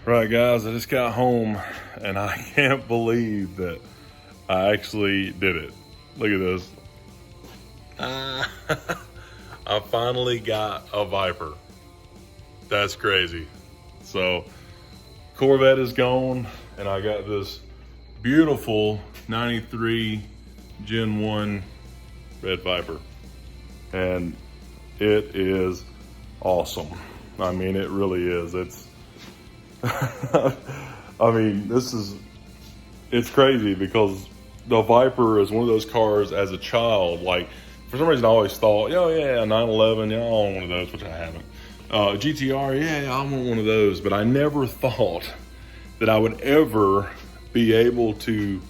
Right, guys, I just got home and I can't believe that I actually did it. Look at this. I finally got a Viper. That's crazy. So Corvette is gone and I got this beautiful 93 Gen 1 red Viper. And it is awesome. I mean, it really is. It's I mean, it's crazy because the Viper is one of those cars as a child, like, for some reason I always thought, oh yeah, 911, yeah, I want one of those, which I haven't. GTR, yeah, I want one of those, but I never thought that I would ever be able to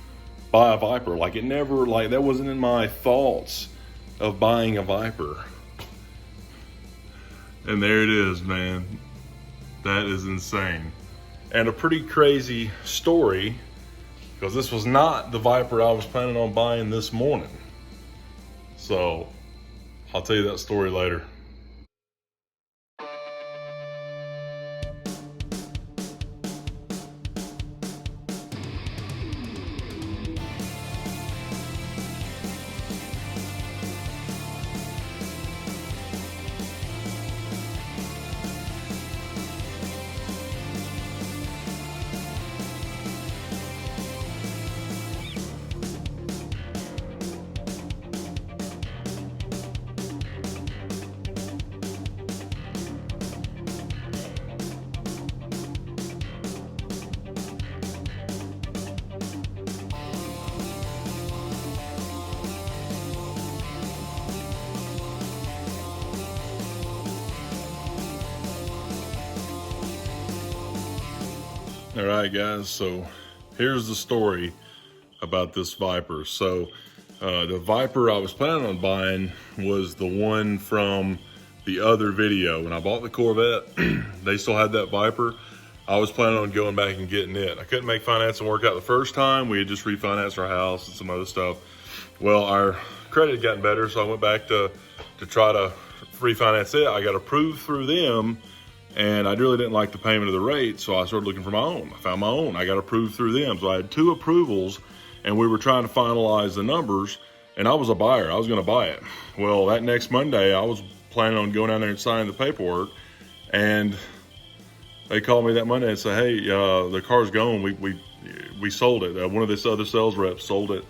buy a Viper. Like, it never, like, that wasn't in my thoughts of buying a Viper. And there it is, man. That is insane. And a pretty crazy story, because this was not the Viper I was planning on buying this morning. So I'll tell you that story later. All right, guys, so here's the story about this Viper. So the Viper I was planning on buying was the one from the other video. When I bought the Corvette, they still had that Viper. I was planning on going back and getting it. I couldn't make financing work out the first time. We had just refinanced our house and some other stuff. Well, our credit had gotten better, so I went back to try to refinance it. I got approved through them, and I really didn't like the payment of the rate, so I started looking for my own. I found my own. I got approved through them. So I had 2 approvals, and we were trying to finalize the numbers, and I was a buyer. I was going to buy it. Well, that next Monday, I was planning on going down there and signing the paperwork, and they called me that Monday and said, hey, the car's gone. We sold it. One of this other sales reps sold it.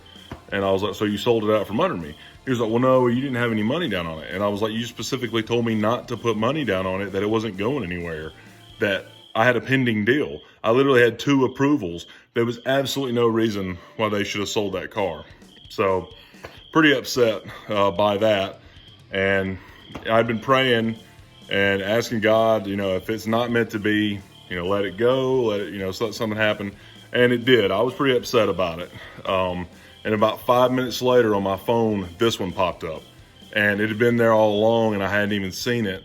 And I was like, so you sold it out from under me? He was like, well, no, you didn't have any money down on it. And I was like, you specifically told me not to put money down on it, that it wasn't going anywhere, that I had a pending deal. I literally had 2 approvals. There was absolutely no reason why they should have sold that car. So pretty upset by that. And I'd been praying and asking God, you know, if it's not meant to be, you know, let it go, let it, you know, let something happen. And it did. I was pretty upset about it. And about 5 minutes later on my phone, this one popped up, and it had been there all along and I hadn't even seen it.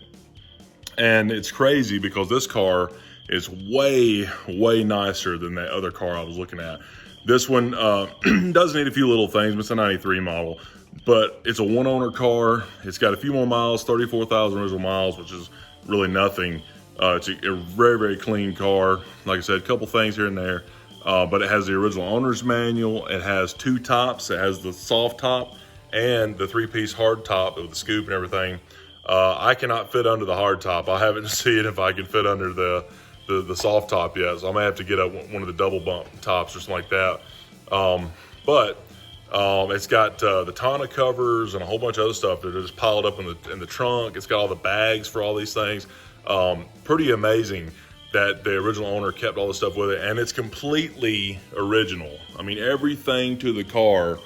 And it's crazy because this car is way, way nicer than that other car I was looking at. This one does need a few little things, but it's a 93 model, but it's a 1-owner car. It's got a few more miles, 34,000 original miles, which is really nothing. It's a very, very clean car. Like I said, a couple things here and there. But it has the original owner's manual. It has 2 tops. It has the soft top and the 3-piece hard top with the scoop and everything. I cannot fit under the hard top. I haven't seen if I can fit under the soft top yet. So I may have to get up one of the double bump tops or something like that. But it's got the tonneau covers and a whole bunch of other stuff that are just piled up in the trunk. It's got all the bags for all these things. Pretty amazing that the original owner kept all the stuff with it, and it's completely original. I mean, everything to the car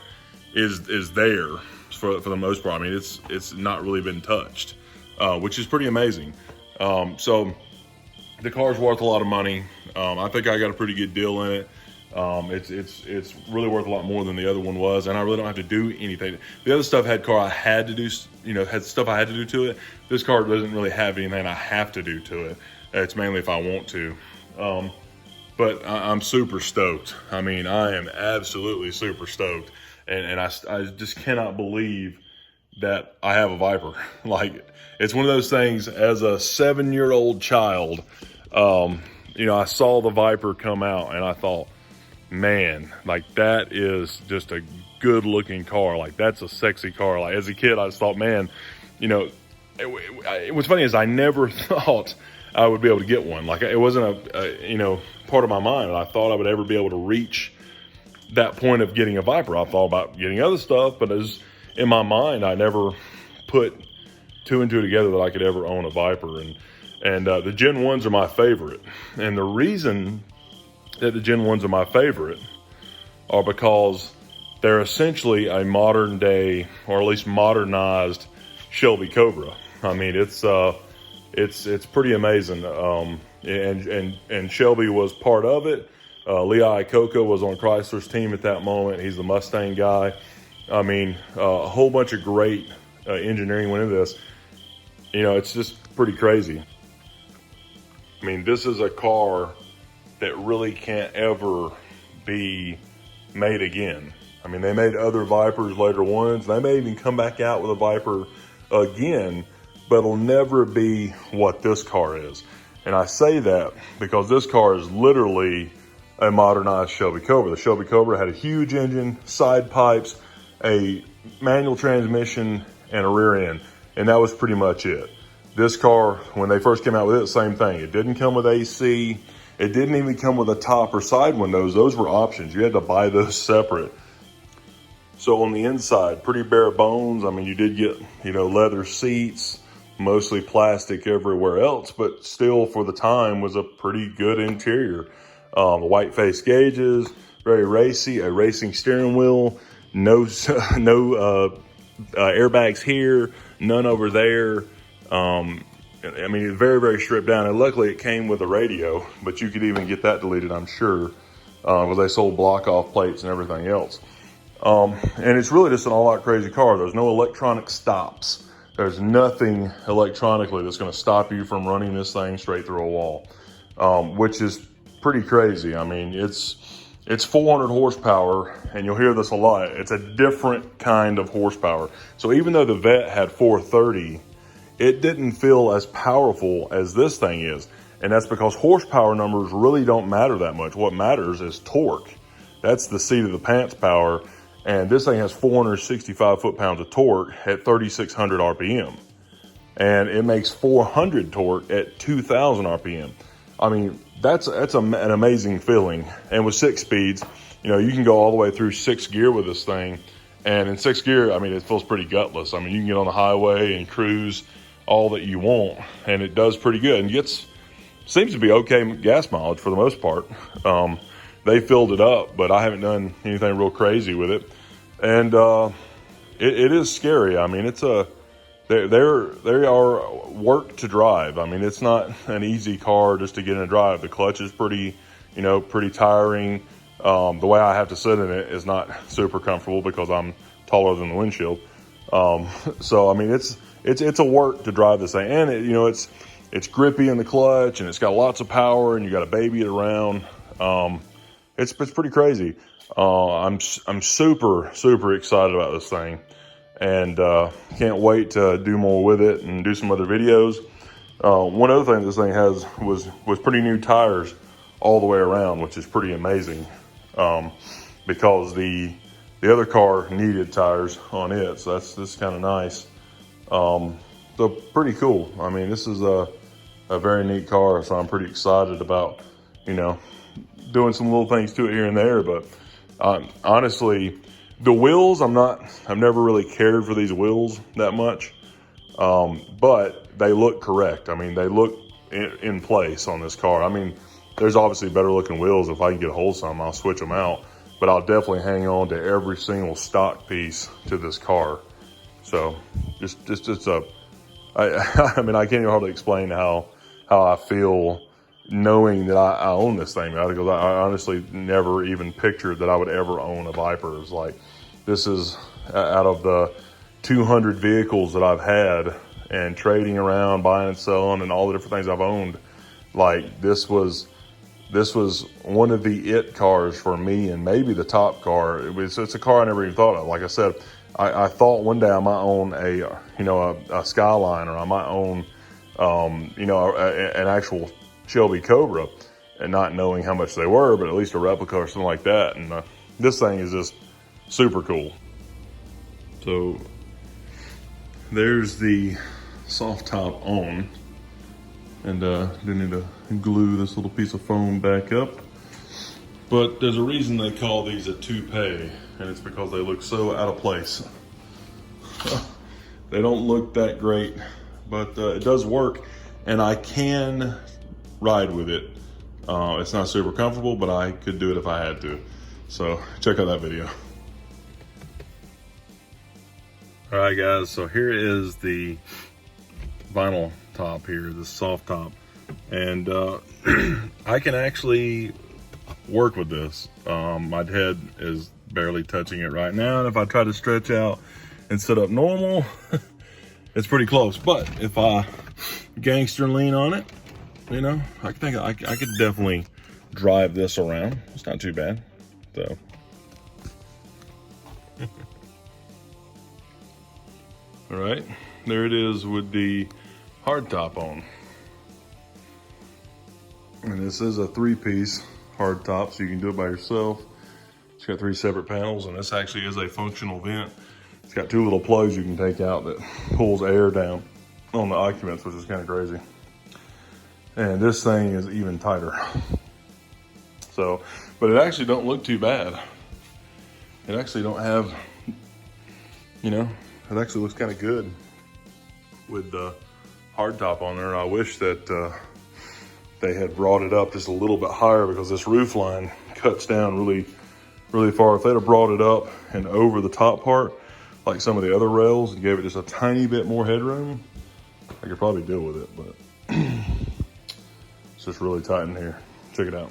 is there for the most part. I mean, it's not really been touched. which is pretty amazing. So the car's worth a lot of money. I think I got a pretty good deal in it. It's really worth a lot more than the other one was, and I really don't have to do anything. The other stuff had had to do, had stuff I had to do to it. This car doesn't really have anything I have to do to it. It's mainly if I want to. But I'm super stoked. I mean, I am absolutely super stoked, and I just cannot believe that I have a Viper. Like, it's one of those things. As a 7-year-old child, I saw the Viper come out, and I thought, man, like, that is just a good looking car. Like, that's a sexy car. Like, as a kid, I just thought, man, what's funny is I never thought I would be able to get one. Like, it wasn't a part of my mind that I thought I would ever be able to reach that point of getting a Viper. I thought about getting other stuff, but as in my mind, I never put 2 and 2 together that I could ever own a Viper. And the Gen 1s are my favorite. And the reason that the Gen 1s are my favorite are because they're essentially a modern day, or at least modernized, Shelby Cobra. I mean, it's pretty amazing. And Shelby was part of it. Lee Iacocca was on Chrysler's team at that moment. He's the Mustang guy. I mean, a whole bunch of great engineering went into this. It's just pretty crazy. I mean, this is a car that really can't ever be made again. I mean, they made other Vipers later ones. They may even come back out with a Viper again, but it'll never be what this car is. And I say that because this car is literally a modernized Shelby Cobra. The Shelby Cobra had a huge engine, side pipes, a manual transmission, and a rear end. And that was pretty much it. This car, when they first came out with it, same thing. It didn't come with AC. It didn't even come with a top or side windows. Those were options. You had to buy those separate. So on the inside, pretty bare bones. I mean, you did get, leather seats, mostly plastic everywhere else, but still for the time was a pretty good interior. White face gauges, very racy, a racing steering wheel, no airbags here, none over there. I mean, it's very, very stripped down, and luckily it came with a radio, but you could even get that deleted, I'm sure, because they sold block-off plates and everything else. And it's really just an all-out crazy car. There's no electronic stops. There's nothing electronically that's going to stop you from running this thing straight through a wall, which is pretty crazy. I mean, it's 400 horsepower, and you'll hear this a lot. It's a different kind of horsepower. So even though the Vet had 430, it didn't feel as powerful as this thing is. And that's because horsepower numbers really don't matter that much. What matters is torque. That's the seat of the pants power. And this thing has 465 foot-pounds of torque at 3,600 RPM. And it makes 400 torque at 2,000 RPM. I mean, that's an amazing feeling. And with 6 speeds, you can go all the way through 6 gear with this thing. And in 6 gear, I mean, it feels pretty gutless. I mean, you can get on the highway and cruise all that you want, and it does pretty good, and seems to be okay gas mileage for the most part. They filled it up, but I haven't done anything real crazy with it, and it is scary. I mean, they are work to drive. I mean, it's not an easy car just to get in and drive. The clutch is pretty tiring. The way I have to sit in it is not super comfortable because I'm taller than the windshield. So I mean, it's a work to drive this thing, and it's grippy in the clutch, and it's got lots of power, and you got to baby it around. It's pretty crazy. I'm super excited about this thing, and can't wait to do more with it and do some other videos. One other thing this thing has was pretty new tires all the way around, which is pretty amazing, because the other car needed tires on it, so that's kind of nice. So pretty cool. I mean, this is a very neat car, so I'm pretty excited about, doing some little things to it here and there. But honestly, the wheels, I've never really cared for these wheels that much, but they look correct. I mean, they look in place on this car. I mean, there's obviously better looking wheels. If I can get a hold of some, I'll switch them out, but I'll definitely hang on to every single stock piece to this car. So just a I mean, I can't even hardly explain how I feel knowing that I own this thing, because I honestly never even pictured that I would ever own a VIPER. It's like, this is out of the 200 vehicles that I've had and trading around, buying and selling, and all the different things I've owned. Like, this was one of the it cars for me, and maybe the top car. It's a car I never even thought of. Like I said, I thought one day I might own a Skyline, or I might own an actual Shelby Cobra, and not knowing how much they were, but at least a replica or something like that. And this thing is just super cool. So there's the soft top on, and do need to glue this little piece of foam back up. But there's a reason they call these a toupee, and it's because they look so out of place. They don't look that great, but it does work, and I can ride with it. It's not super comfortable, but I could do it if I had to. So check out that video. All right, guys, so here is the vinyl top here, the soft top. And I can actually work with this. My head is barely touching it right now, and if I try to stretch out and sit up normal, it's pretty close. But if I gangster lean on it, you know, I think I could definitely drive this around. It's not too bad. So all right, there it is with the hard top on. And this is a 3-piece hard top, so you can do it by yourself. It's got 3 separate panels, and this actually is a functional vent. It's got 2 little plugs you can take out that pulls air down on the occupants, which is kind of crazy. And this thing is even tighter. So, but it actually don't look too bad. It actually don't have, you know, it actually looks kind of good with the hard top on there. I wish that they had brought it up just a little bit higher, because this roof line cuts down really, really far. If they'd have brought it up and over the top part, like some of the other rails, and gave it just a tiny bit more headroom, I could probably deal with it, but it's just really tight in here. Check it out.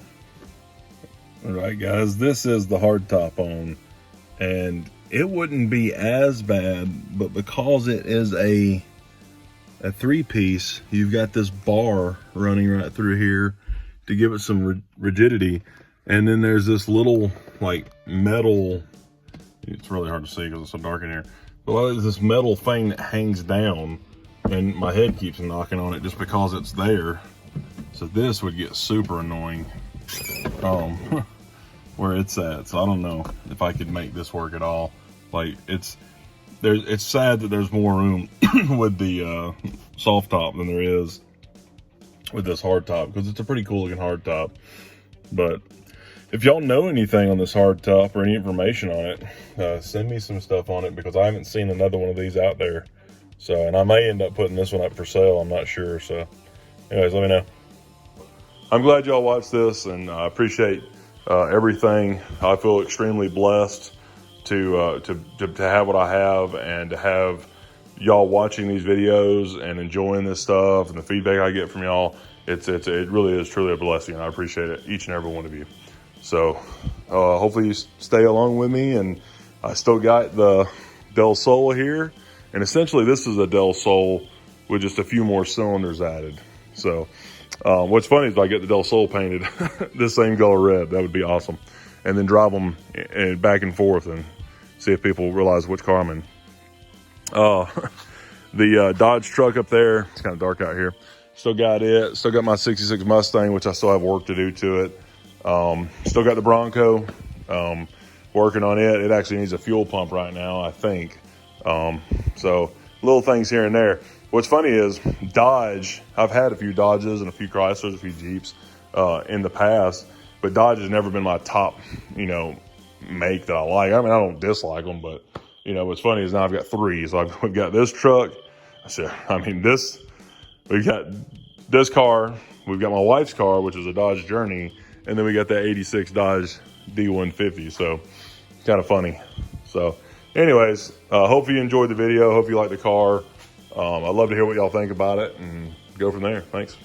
All right, guys, this is the hard top on, and it wouldn't be as bad, but because it is a 3-piece, you've got this bar running right through here to give it some rigidity, and then there's this little like metal, it's really hard to see because it's so dark in here, but there's this metal thing that hangs down, and my head keeps knocking on it just because it's there. So this would get super annoying where it's at. So I don't know if I could make this work at all. Like, it's sad that there's more room with the soft top than there is with this hard top, because it's a pretty cool looking hard top. But if y'all know anything on this hard top or any information on it, send me some stuff on it, because I haven't seen another one of these out there. So, and I may end up putting this one up for sale, I'm not sure. So anyways, let me know. I'm glad y'all watched this, and I appreciate everything. I feel extremely blessed to have what I have, and to have y'all watching these videos and enjoying this stuff, and the feedback I get from y'all. It really is truly a blessing, and I appreciate it, each and every one of you. So hopefully you stay along with me, and I still got the Del Sol here, and essentially this is a Del Sol with just a few more cylinders added. So what's funny is if I get the Del Sol painted this same color red, that would be awesome, and then drive them back and forth and see if people realize which car I'm in. The Dodge truck up there, it's kind of dark out here. Still got it. Still got my 66 Mustang, which I still have work to do to it. Still got the Bronco, working on it. It actually needs a fuel pump right now, I think. So little things here and there. What's funny is Dodge, I've had a few Dodges and a few Chryslers, a few Jeeps in the past, but Dodge has never been my top, make that I like. I mean, I don't dislike them, but what's funny is now I've got 3. So we've got this truck. We've got this car. We've got my wife's car, which is a Dodge Journey. And then we got that 86 Dodge D150. So it's kind of funny. So anyways, hope you enjoyed the video. Hope you like the car. I'd love to hear what y'all think about it and go from there. Thanks.